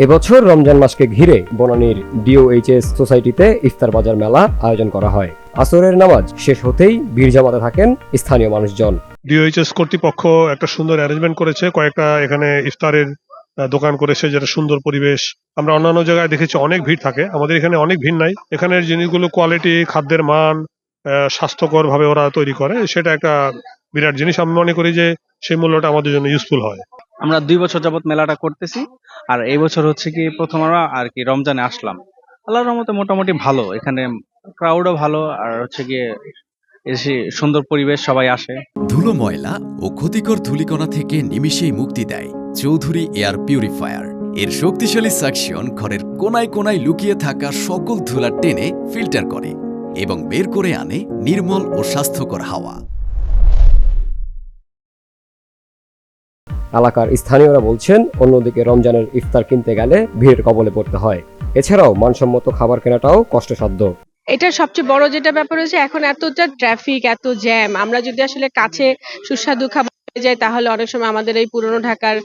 এবছর রমজান মাসকে ঘিরে বনানীর ডিওএইচএস সোসাইটিতে ইফতার বাজার মেলা আয়োজন করা হয়। আসরের নামাজ শেষ হতেই ভিড় জমাতে থাকেন স্থানীয় মানুষজন। ডিওএইচএস কর্তৃপক্ষ একটা সুন্দর অ্যারেঞ্জমেন্ট করেছে, কয়েকটা এখানে ইফতারের দোকান করেছে, যেটা সুন্দর পরিবেশ। আমরা অন্যান্য জায়গায় দেখেছি অনেক ভিড় থাকে, আমাদের এখানে অনেক ভিড় নাই। এখানের জিনিসগুলো কোয়ালিটি, খাদ্যের মান, স্বাস্থ্যকর ভাবে ওরা তৈরি করে, সেটা একটা বিরাট জিনিস। আমি মনে করি যে সেই মূল্যটা আমাদের জন্য ইউজফুল হয়। আমরা 2 বছর যাবত মেলাটা করতেছি, আর এই বছর হচ্ছে কি প্রথম আমরা আর কি রমজানে আসলাম। আল্লাহর রহমতে মোটামুটি ভালো, এখানে ক্রাউডও ভালো, আর হচ্ছে গিয়ে এসে সুন্দর পরিবেশ, সবাই আসে। ধুলো, ময়লা ও ক্ষতিকর ধূলিকণা থেকে নিমিষেই মুক্তি দেয় চৌধুরী এয়ার পিউরিফায়ার। এর শক্তিশালী সাকশন ঘরের কোনায় কোনায় লুকিয়ে থাকা সকল ধুলা টেনে ফিল্টার করে এবং বের করে আনে নির্মল ও স্বাস্থ্যকর হাওয়া। এলাকার স্থানীয়রা বলছেন, অন্যদিকে রমজানের ইফতার কিনতে গেলে ভিড়ের কবলে পড়তে হয়। এছাড়াও মানসম্মত খাবার কেনাটাও কষ্টসাধ্য। এটার সবচেয়ে বড় যেটা ব্যাপার হচ্ছে, এখন এতটা ট্রাফিক, এত জ্যাম। আমরা যদি আসলে কাছে সুস্বাদু খাবার পেয়ে যাই, তাহলে অনেক সময় আমাদের এই পুরনো ঢাকার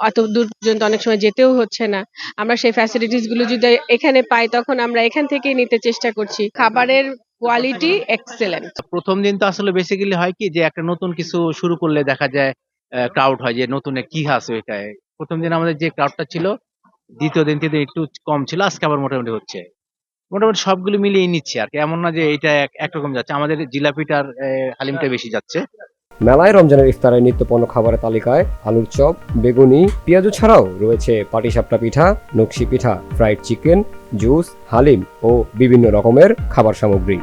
অত দূর পর্যন্ত অনেক সময় যেতেও হচ্ছে না। আমরা সেই ফ্যাসিলিটিস গুলো যদি এখানে পাই, তখন আমরা এখান থেকেই নিতে চেষ্টা করছি। খাবারের কোয়ালিটি এক্সেলেন্ট। প্রথম দিন তো আসলে বেসিক্যালি হয় কি যে একটা নতুন কিছু শুরু করলে দেখা যায় ক্রাউড হয়, যে নতুন কি আছে ওইটায়। প্রথম দিন আমাদের যে ক্রাউডটা ছিল, দ্বিতীয় দিন থেকে একটু কম ছিল, আজকে আবার মোটামুটি হচ্ছে। মোটামুটি সবগুলো মিলিয়ে নিচ্ছে আর কি, এমন না যে এইটা একরকম যাচ্ছে। আমাদের জিলাপিটার হালিমটা বেশি যাচ্ছে। মেলায় রমজানের ইফতারের নিত্যপণ্য খাবারের তালিকায় আলুর চপ, বেগুনি, পেঁয়াজু ছাড়াও রয়েছে পাটিসাপটা পিঠা, নকশি পিঠা, ফ্রাইড চিকেন, জুস, হালিম ও বিভিন্ন রকমের খাবার সামগ্রী।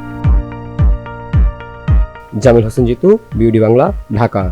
জামিল হোসেন জিতু, বিউডি বাংলা, ঢাকা।